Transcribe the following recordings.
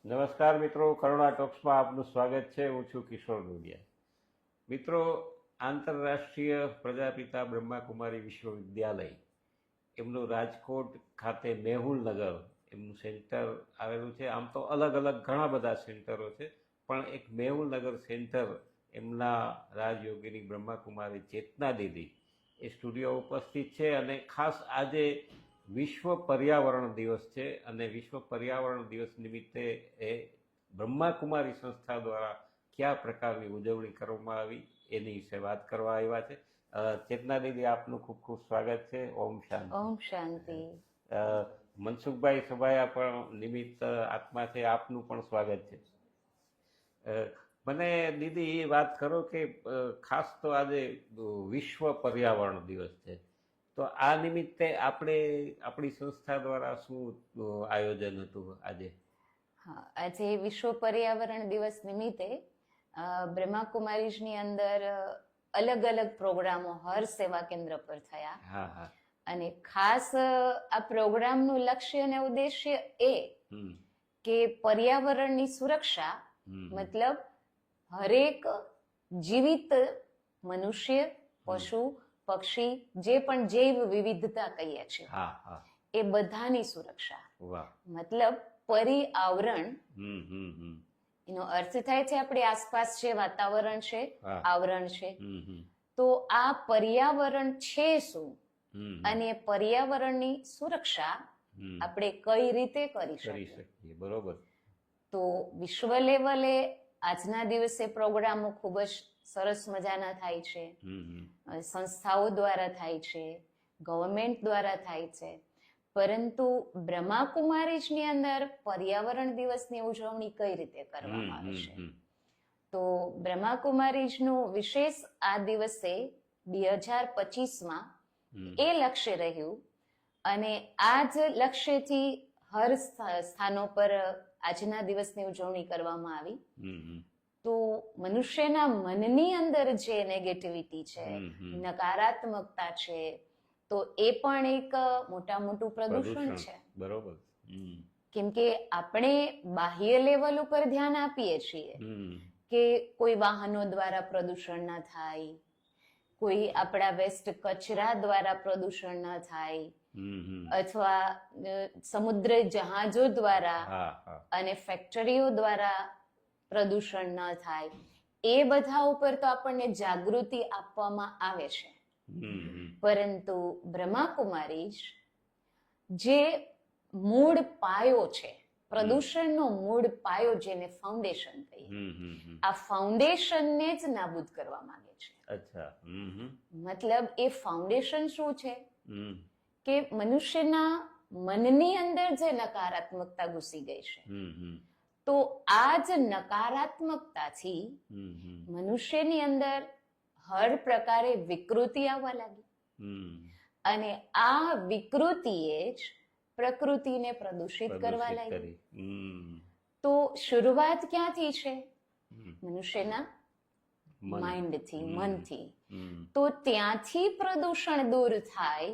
નમસ્કાર મિત્રો, કરુણા ટોક્સમાં આપનું સ્વાગત છે. હું છું કિશોર ડોડિયા. મિત્રો, આંતરરાષ્ટ્રીય પ્રજાપિતા બ્રહ્માકુમારી વિશ્વવિદ્યાલય એમનું રાજકોટ ખાતે મેહુલનગર એમનું સેન્ટર આવેલું છે. આમ તો અલગ અલગ ઘણા બધા સેન્ટરો છે, પણ એક મેહુલનગર સેન્ટર એમના રાજયોગીની બ્રહ્માકુમારી ચેતના દીદી એ સ્ટુડિયો ઉપસ્થિત છે. અને ખાસ આજે વિશ્વ પર્યાવરણ દિવસ છે અને વિશ્વ પર્યાવરણ દિવસ નિમિત્તે એ બ્રહ્માકુમારી સંસ્થા દ્વારા કયા પ્રકારની ઉજવણી કરવામાં આવી એની વિશે વાત કરવા આવ્યા છે. ચેતના દીદી, આપનું ખૂબ ખૂબ સ્વાગત છે. ઓમ શાંતિ. ઓમ શાંતિ. મનસુખભાઈ સભાયા પણ નિમિત્ત આત્મા છે, આપનું પણ સ્વાગત છે. મને દીદી એ વાત કરો કે ખાસ તો આજે વિશ્વ પર્યાવરણ દિવસ છે, તો આ નિમિત્તે આપણે આપણી સંસ્થા દ્વારા શું આયોજન હતું આજે? હા, આજે વિશ્વ પર્યાવરણ દિવસ નિમિત્તે બ્રહ્માકુમારીઝની અંદર અલગ અલગ પ્રોગ્રામો હર સેવા કેન્દ્ર પર થયા. હા હા. અને ખાસ આ પ્રોગ્રામનું લક્ષ્ય અને ઉદ્દેશ્ય એ કે પર્યાવરણની સુરક્ષા, મતલબ હરેક જીવિત મનુષ્ય, પશુ, પક્ષી, જે પણ જૈવ વિવિધતા કહીએ છીએ, એ બધાની સુરક્ષા. મતલબ પર્યાવરણ એનો અર્થ થાય છે આપણી આસપાસ જે વાતાવરણ છે, આવરણ છે. તો આ પર્યાવરણ છે શું અને પર્યાવરણની સુરક્ષા આપણે કઈ રીતે કરી શકીએ? બરોબર. તો વિશ્વ લેવલે આજના દિવસે પ્રોગ્રામો ખૂબ જ સરસ મજાના થાય છે. સંસ્થાઓ દ્વારા થાય છે, ગવર્મેન્ટ દ્વારા થાય છે. પરંતુ બ્રહ્માકુમારીઝની અંદર પર્યાવરણ દિવસની ઉજવણી કઈ રીતે કરવામાં આવે છે? તો બ્રહ્માકુમારીઝનું વિશેષ આ દિવસે 2025માં એ લક્ષ્ય રહ્યું, અને આ જ લક્ષ્યથી હર સ્થાનો પર આજના દિવસની ઉજવણી કરવામાં આવી. તો મનુષ્યના મનની અંદર જે નેગેટિવિટી છે, નકારાત્મકતા છે, તો એ પણ એક મોટું પ્રદૂષણ છે. બરોબર. કેમ કે આપણે બાહ્ય લેવલ ઉપર ધ્યાન આપીએ છીએ કે કોઈ વાહનો દ્વારા પ્રદૂષણ ના થાય, કોઈ આપણા વેસ્ટ કચરા દ્વારા પ્રદૂષણ ના થાય, અથવા સમુદ્ર જહાજો દ્વારા અને ફેક્ટરીઓ દ્વારા પ્રદૂષણ ન થાય. એ બધા ઉપર તો આપણને જાગૃતિ આપવામાં આવે છે. પરંતુ બ્રહ્માકુમારી જે મૂળ પાયો છે, પ્રદૂષણનો મૂળ પાયો, જેને ફાઉન્ડેશન કહીએ, આ ફાઉન્ડેશનને જ નાબૂદ કરવા માંગે છે. મતલબ એ ફાઉન્ડેશન શું છે કે મનુષ્યના મનની અંદર જે નકારાત્મકતા ઘૂસી ગઈ છે, તો આ જ નકારાત્મકતાથી મનુષ્યની અંદર હર પ્રકારે વિકૃતિ આવવા લાગી. અને આ વિકૃતિએ જ પ્રકૃતિને પ્રદૂષિત કરવા લાગી. તો શરૂઆત ક્યાંથી છે? મનુષ્યના માઇન્ડથી, મનથી. તો ત્યાંથી પ્રદૂષણ દૂર થાય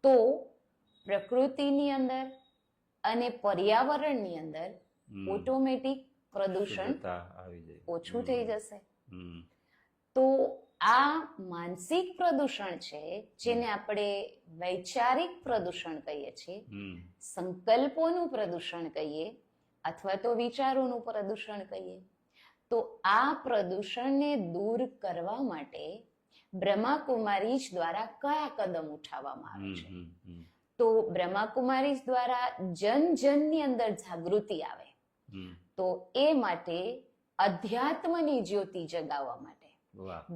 તો પ્રકૃતિની અંદર અને પર્યાવરણની અંદર ઓટોમેટિક પ્રદૂષણ ઓછું થઈ જશે. તો આ માનસિક પ્રદૂષણ છે, જેને આપણે વૈચારિક પ્રદૂષણ કહીએ છીએ, સંકલ્પોનું પ્રદૂષણ કહીએ, અથવા તો વિચારોનું પ્રદૂષણ કહીએ. તો આ પ્રદૂષણને દૂર કરવા માટે બ્રહ્માકુમારીઝ દ્વારા કયા કદમ ઉઠાવવામાં આવે છે? તો બ્રહ્માકુમારીઝ દ્વારા જનની અંદર જાગૃતિ આવે. તો એ માટે અધ્યાત્મની જ્યોતિ જગાવવા માટે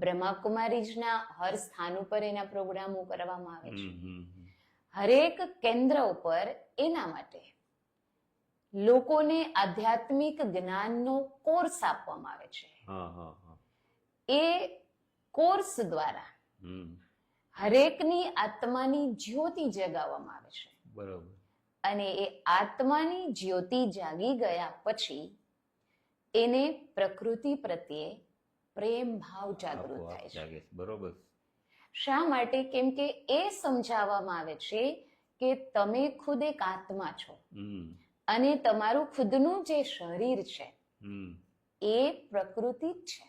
બ્રહ્માકુમારીઝના હર સ્થાન ઉપર એના પ્રોગ્રામો કરવામાં આવે છે. હરેક કેન્દ્ર ઉપર એના માટે લોકોને આધ્યાત્મિક જ્ઞાનનો કોર્સ આપવામાં આવે છે. એ કોર્સ દ્વારા હરેકની આત્માની જ્યોતિ જગાવવામાં આવે છે. બરોબર. અને એ આત્માની જ્યોતિ જાગી ગયા પછી એને પ્રકૃતિ પ્રત્યે પ્રેમ ભાવ જાગૃત થાય છે. બરોબર. શા માટે? કેમ કે એ સમજાવવામાં આવે છે કે તમે ખુદ એક આત્મા છો. અને તમારું ખુદનું જે શરીર છે હમ એ પ્રકૃતિ જ છે.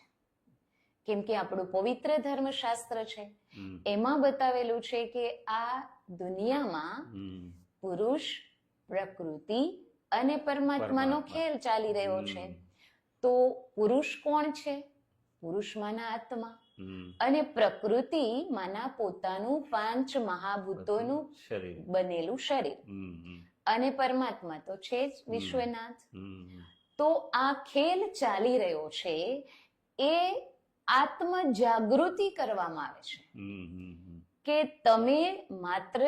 કેમ કે આપણું પવિત્ર ધર્મશાસ્ત્ર છે હમ એમાં બતાવેલું છે કે આ દુનિયામાં હમ પુરુષ, પ્રકૃતિ અને પરમાત્માનો પરમાત્મા. ખેલ ચાલી રહ્યો છે. હમ તો પુરુષ કોણ છે? પુરુષમાંના આત્મા. હમ અને પ્રકૃતિ માના પોતાનું 5 મહાભૂતોનું શરીર. બનેલું શરીર. હમ હમ અને પરમાત્મા તો છે જ વિશ્વનાથ. હમ તો આ ખેલ ચાલી રહ્યો છે એ આત્મ જાગૃતિ કરવામાં આવે છે હમ હમ કે તમે માત્ર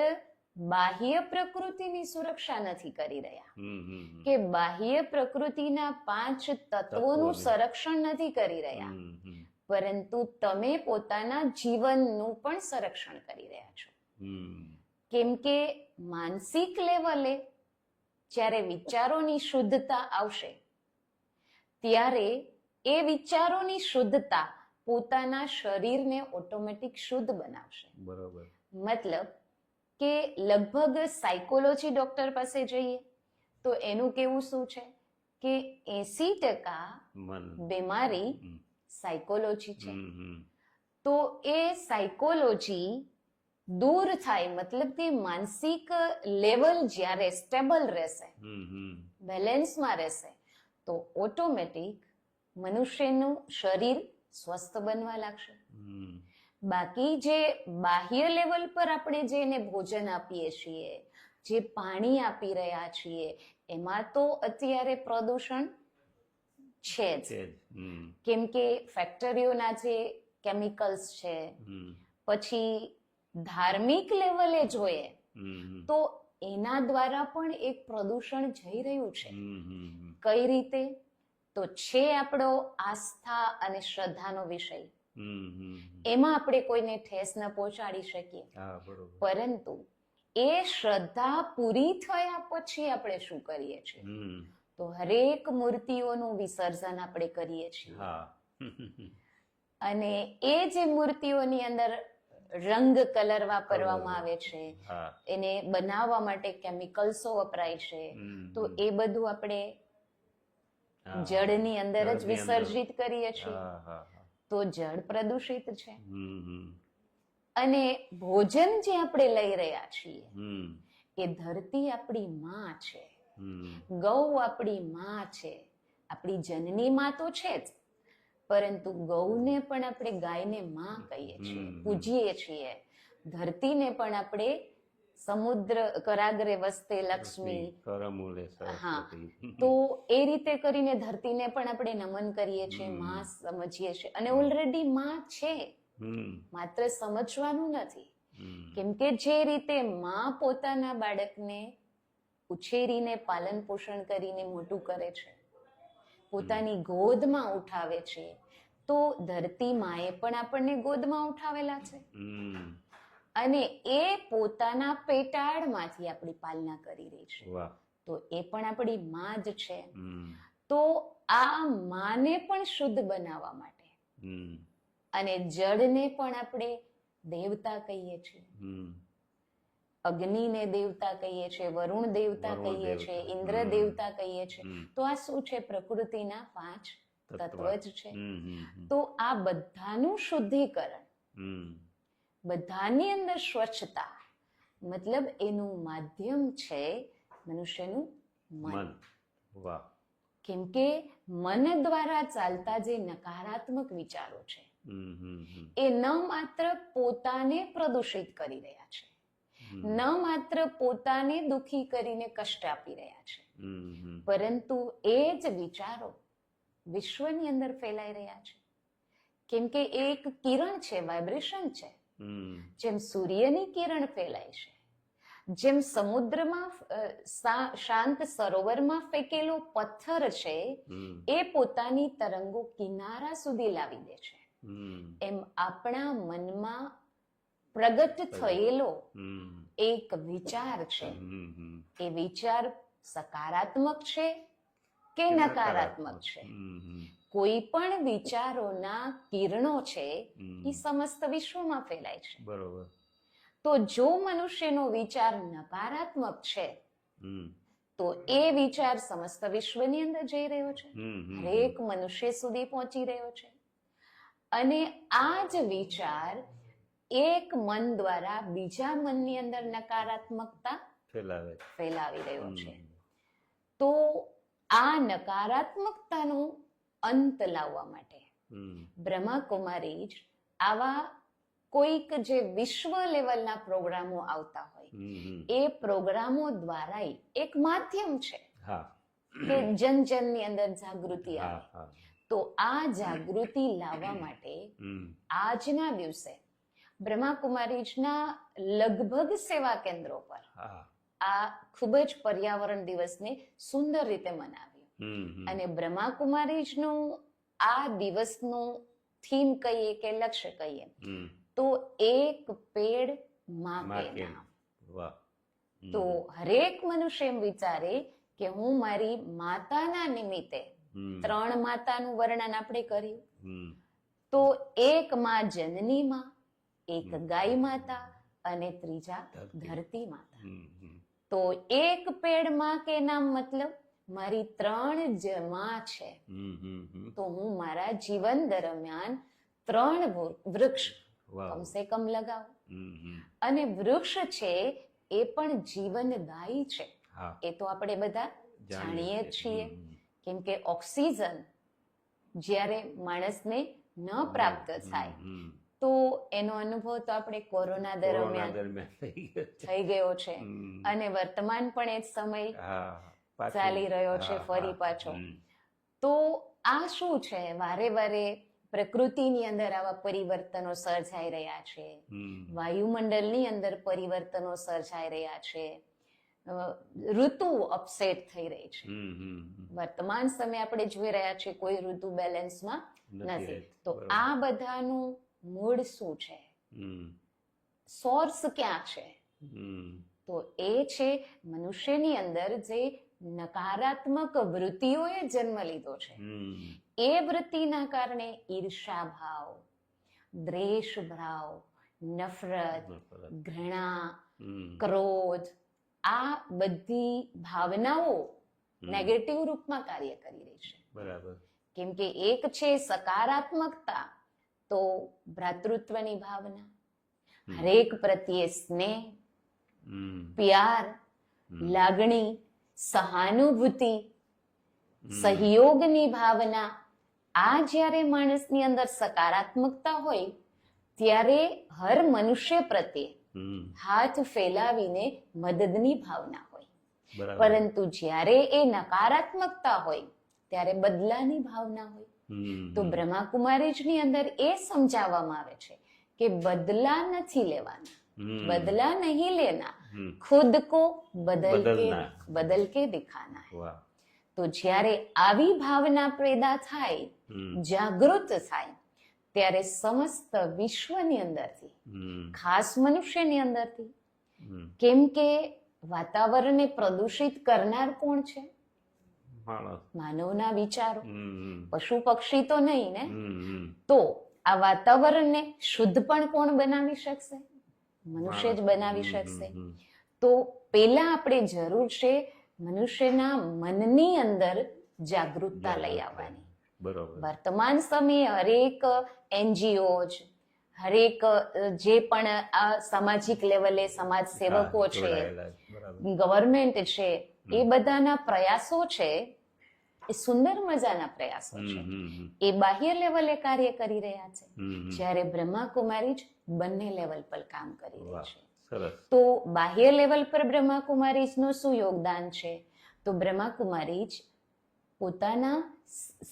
બાહ્ય પ્રકૃતિની સુરક્ષા નથી કરી રહ્યા, હમ કે બાહ્ય પ્રકૃતિના 5 તત્વોનું તત્વોનું. સંરક્ષણ નથી કરી રહ્યા, પરંતુ તમે પોતાના જીવનનું પણ સંરક્ષણ કરી રહ્યા છો. કેમ કે માનસિક લેવલે જ્યારે વિચારોની શુદ્ધતા આવશે ત્યારે એ વિચારોની શુદ્ધતા પોતાના શરીરને ઓટોમેટિક શુદ્ધ બનાવશે. બરોબર. મતલબ કે લગભગ સાયકોલોજી ડોક્ટર પાસે જઈએ તો એનું કેવું શું છે કે 80% મન. બીમારી હમ સાયકોલોજી છે. હમ તો એ સાયકોલોજી દૂર થાય, મતલબ કે માનસિક લેવલ જ્યારે સ્ટેબલ રહેશે, હમ બેલેન્સમાં રહેશે, તો ઓટોમેટિક મનુષ્યનું શરીર સ્વસ્થ બનવા લાગશે. હમ બાકી જે બાહ્ય લેવલ પર આપણે જેને ભોજન આપીએ છીએ, જે પાણી આપી રહ્યા છીએ, એમાં તો અત્યારે પ્રદૂષણ છે જ. છે જ. કેમ કે ફેક્ટરીઓના જે કેમિકલ્સ છે, પછી ધાર્મિક લેવલે જોઈએ તો એના દ્વારા પણ એક પ્રદૂષણ જઈ રહ્યું છે. કઈ રીતે? તો છે આપણો આસ્થા અને શ્રદ્ધાનો વિષય. એમાં આપણે કોઈને ઠેસ ન પહોંચાડી શકીએ, હા બરોબર. પરંતુ એ શ્રદ્ધા પૂરી થયા પછી આપણે શું કરીએ છીએ? તો હરેક મૂર્તિઓનું વિસર્જન આપણે કરીએ છીએ. હા. અને એ જે મૂર્તિઓની અંદર રંગ કલર વાપરવામાં આવે છે, હા. એને બનાવવા માટે કેમિકલ્સો વપરાય છે, તો એ બધું આપણે હા. જળની અંદર જ જળની અંદર. વિસર્જિત કરીએ છીએ. હા હા હા. તો જળ પ્રદૂષિત છે. હમ અને ભોજન જે આપણે લઈ રહ્યા છીએ હમ એ ધરતી આપણી માં છે, હમ ગૌ આપણી માં છે, આપણી જનની માં તો છે જ, પરંતુ ગૌને પણ આપણે ગાયને માં કહીએ છીએ, પૂજીએ છીએ. ધરતીને પણ આપણે સમુદ્ર કરાગ્રે વસતે લક્ષ્મી, કરમૂલે હા, સરસ્વતી. તો એ રીતે કરીને ધરતીને પણ આપણે નમન કરીએ છીએ, માં સમજીએ છીએ. અને ઓલરેડી માં છે, માત્ર સમજવાનું નથી. કેમ કે જે રીતે માં પોતાના બાળકને ઉછેરીને પાલન પોષણ કરીને મોટું કરે છે, પોતાની ગોદમાં ઉઠાવે છે, તો ધરતી માએ પણ આપણને ગોદમાં ઉઠાવેલા છે અને એ પોતાના પેટાળમાંથી આપણી પાલના કરી રહી છે. વાહ. તો એ પણ આપણી માં જ છે. તો આ માને પણ શુદ્ધ બનાવવા માટે અને જળને પણ આપણે દેવતા કહીએ છીએ, અગ્નિને દેવતા કહીએ છીએ, વરુણ દેવતા વરુણ કહીએ દેવતા. છીએ, ઇન્દ્ર દેવતા કહીએ છીએ. તો આ શું છે? પ્રકૃતિના 5 તત્વ જ છે. તો આ બધાનું શુદ્ધિકરણ, બધાની અંદર સ્વચ્છતા, મતલબ એનું માધ્યમ છે મનુષ્યનું મન. મન. વાહ. કેમ કે મન દ્વારા ચાલતા જે નકારાત્મક વિચારો છે એ ન માત્ર પોતાને પ્રદૂષિત કરી રહ્યા છે, ન માત્ર પોતાને દુખી કરીને કષ્ટ આપી રહ્યા છે, પરંતુ એ જ વિચારો વિશ્વની અંદર ફેલાઈ રહ્યા છે. કેમ કે એ એક કિરણ છે, વાઇબ્રેશન છે. જેમ સૂર્યની કિરણ ફેલાય છે, જેમ સમુદ્રમાં શાંત સરોવરમાં ફેંકેલો પથ્થર છે એ પોતાની તરંગો કિનારા સુધી લાવી દે છે, એમ આપણા મનમાં પ્રગટ થયેલો એક વિચાર છે, એ વિચાર સકારાત્મક છે કે નકારાત્મક છે, કોઈ પણ વિચારોના કિરણો છે એ સમસ્ત વિશ્વમાં ફેલાય છે. બરોબર. તો જો મનુષ્યનો વિચાર નકારાત્મક છે તો એ વિચાર સમસ્ત વિશ્વની અંદર જઈ રહ્યો છે, હરેક મનુષ્ય સુધી પહોંચી રહ્યો છે. અને આ જ વિચાર એક મન દ્વારા બીજા મનની અંદર નકારાત્મકતા ફેલાવી રહ્યો છે. તો આ નકારાત્મકતાનો અંત લાવવા માટે બ્રહ્માકુમારી જ આવા કોઈક જે વિશ્વ લેવલના પ્રોગ્રામો આવતા હોય એ પ્રોગ્રામો દ્વારા એક માધ્યમ છે કે જન જનની અંદર જાગૃતિ આવે. તો આ જાગૃતિ લાવવા માટે આજના દિવસે બ્રહ્માકુમારીજના લગભગ સેવા કેન્દ્રો પર આ ખૂબ જ પર્યાવરણ દિવસને સુંદર રીતે મનાવ્યું. અને બ્રહ્માકુમારીજનું આ દિવસનું થીમ કહીએ કે લક્ષ્ય કહીએ તો એક પેડ માં કે નામ. તો હરેક મનુષ્ય એમ વિચારે કે હું મારી માતાના નિમિત્તે 3 માતાનું વર્ણન આપણે કર્યું. તો એક માં જનની માં, એક ગાય માતા અને ત્રીજા ધરતી માતા. તો એક પેડ માં કે નામ મતલબ મારી 3 જ માં છે. તો હું મારા જીવન દરમિયાન 3 વૃક્ષ કમસે કમ લગાવું. અને વૃક્ષ છે એ પણ જીવનદાયી છે, એ તો આપણે બધા જાણીએ જ છીએ. કેમ કે ઓક્સિજન જ્યારે માણસને ન પ્રાપ્ત થાય તો એનો અનુભવ તો આપણે કોરોના દરમિયાન થઈ ગયો છે. અને વર્તમાન પણ એ જ સમય ચાલી રહ્યો છે ફરી પાછો. તો આ શું છે, વારે વારે પ્રકૃતિની અંદર આવા પરિવર્તનો સર્જાઈ રહ્યા છે, વાયુમંડળની અંદર પરિવર્તનો સર્જાઈ રહ્યા છે, ઋતુ અપસેટ થઈ રહી છે. વર્તમાન સમય આપણે જોઈ રહ્યા છીએ કોઈ ઋતુ બેલેન્સમાં નથી. તો આ બધાનું મૂળ શું છે, સોર્સ ક્યાં છે? તો એ છે મનુષ્યની અંદર જે નકારાત્મક વૃત્તિઓએ જન્મ લીધો છે. એ વૃત્તિના કારણે ઈર્ષા ભાવ, દ્વેષ ભાવ, નફરત, ઘૃણા, ક્રોધ, આ બધી ભાવનાઓ નેગેટિવ રૂપમાં કાર્ય કરી રહી છે. બરાબર. કેમ કે એક છે સકારાત્મકતા, તો ભ્રાતૃત્વની ભાવના, હરેક પ્રત્યે સ્નેહ, પ્યાર, લાગણી, સહાનુભૂતિ, સહયોગની ભાવના. આ જ્યારે માણસની અંદર સકારાત્મકતા હોય ત્યારે હર મનુષ્ય પ્રત્યે હાથ ફેલાવીને મદદની ભાવના હોય. પરંતુ જ્યારે એ નકારાત્મકતા હોય ત્યારે બદલાની ભાવના હોય. તો બ્રહ્માકુમારીજની અંદર એ સમજાવવામાં આવે છે કે બદલા નથી લેવાના, બદલા નહીં લેના, ખુદ કો બદલ કે દિખાના હૈ. તો જ્યારે આવી ભાવના પેદા થાય, જાગૃત થાય, ત્યારે સમસ્ત વિશ્વની અંદરથી, ખાસ મનુષ્યની અંદરથી, કેમ કે વાતાવરણને પ્રદૂષિત કરનાર કોણ છે? માનવના વિચારો. પશુ પક્ષી તો નહીં ને. તો આ વાતાવરણને શુદ્ધ પણ કોણ બનાવી શકશે? મનુષ્ય જ બનાવી શકશે. તો પેલા આપણે જરૂર છે મનુષ્યના મનની અંદર જાગૃતતા લઈ આવવાની. વર્તમાન સમયે હરેક NGO, હરેક જે પણ આ સામાજિક લેવલે સમાજ સેવકો છે, ગવર્મેન્ટ છે, એ બધાના પ્રયાસો છે એ સુંદર મજાના પ્રયાસો છે. એ બાહ્ય લેવલે કાર્ય કરી રહ્યા છે, જ્યારે બ્રહ્માકુમારી જ બંને લેવલ પર કામ કરી રહી છે. તો બાહ્ય લેવલ પર બ્રહ્માકુમારીજનું શું યોગદાન છે? તો બ્રહ્માકુમારી જ પોતાના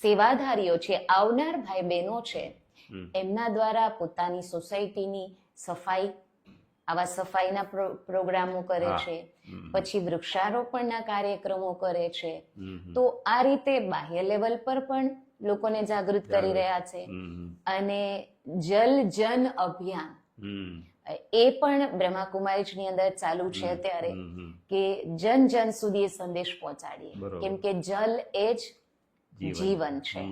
સેવાધારીઓ છે, આવનાર ભાઈ બહેનો છે, એમના દ્વારા પોતાની સોસાયટીની સફાઈ, આવા સફાઈના પ્રોગ્રામો કરે છે, પછી વૃક્ષારોપણના કાર્યક્રમો કરે છે. તો આ રીતે બાહ્ય લેવલ પર પણ લોકોને જાગૃત કરી રહ્યા છે. અને જલ જન અભિયાન એ પણ બ્રહ્માકુમારીજની અંદર ચાલુ છે અત્યારે, કે જન જન સુધી એ સંદેશ પહોંચાડીએ. કેમ કે જલ એ જ જીવન છે.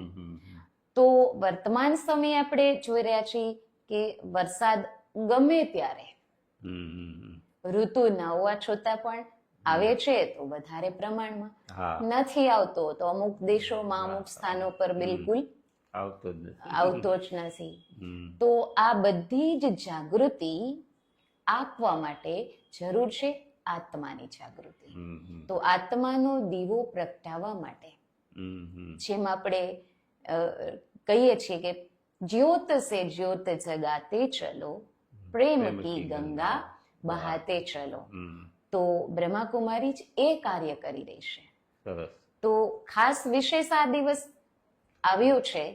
તો વર્તમાન સમયે આપણે જોઈ રહ્યા છીએ કે વરસાદ ગમે ત્યારે, ઋતુ ન હોવા છતાં પણ આવે છે તો વધારે પ્રમાણમાં, હા નથી આવતો તો અમુક દેશોમાં અમુક સ્થાનો પર બિલકુલ આવતો જ નથી. આવતો જ નથી. હમ, તો આ બધી જ જાગૃતિ આપવા માટે જરૂર છે આત્માની જાગૃતિ. હમ, હમ, તો આત્માનો દીવો પ્રગટાવવા માટે હમ, હમ. જેમ આપણે કહીએ છીએ કે જ્યોત સે જ્યોત જગાતે ચલો, પ્રેમ કી ગંગા બહાતે ચલો. હમ, તો બ્રહ્માકુમારી જ એ કાર્ય કરી રહી છે. સરસ. તો ખાસ વિશેષ આ દિવસ આવ્યો છે.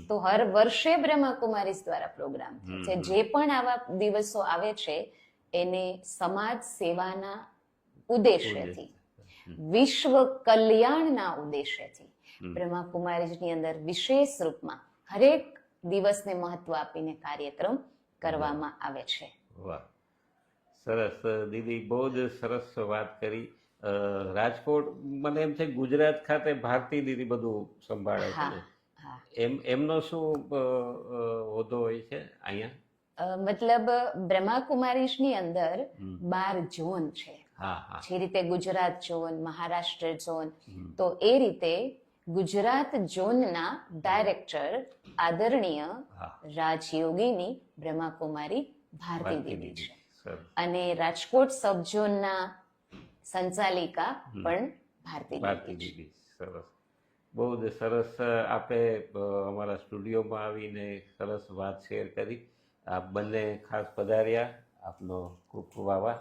તો હર વર્ષે બ્રહ્માકુમારી દ્વારા પ્રોગ્રામ થાય છે. જે પણ આવા દિવસો આવે છે એને સમાજ સેવાના ઉદ્દેશ્યથી, વિશ્વ કલ્યાણના ઉદ્દેશ્યથી બ્રહ્માકુમારીની અંદર વિશેષ રૂપમાં હરેક દિવસને મહત્વ આપીને કાર્યક્રમ કરવામાં આવે છે. વાહ, સરસ દીદી, બહુ જ સરસ વાત કરી. રાજકોટ મને એમ છે ગુજરાત ખાતે ભારતી દીદી બધું સંભાળે છે ને, હા. એમનો શું હોદ્દો હોય છે અહીંયા? મતલબ બ્રહ્માકુમારીની અંદર 12 ઝોન છે. હા હા. જે રીતે ગુજરાત ઝોન, મહારાષ્ટ્ર ઝોન, તો એ રીતે ગુજરાત ઝોનના ડાયરેક્ટર આદરણીય રાજયોગીની બ્રહ્માકુમારી ભારતી દીદી છે. સરસ. અને રાજકોટ સબ ઝોનના સંચાલિકા પણ ભારતી ભારતી દીદી છે. દીદી, સરસ. બહુ જ સરસ. આપે અમારા સ્ટુડિયોમાં આવીને સરસ વાત શેર કરી. આપ બંને ખાસ પધાર્યા. આપનો ખૂબ ખૂબ આભાર.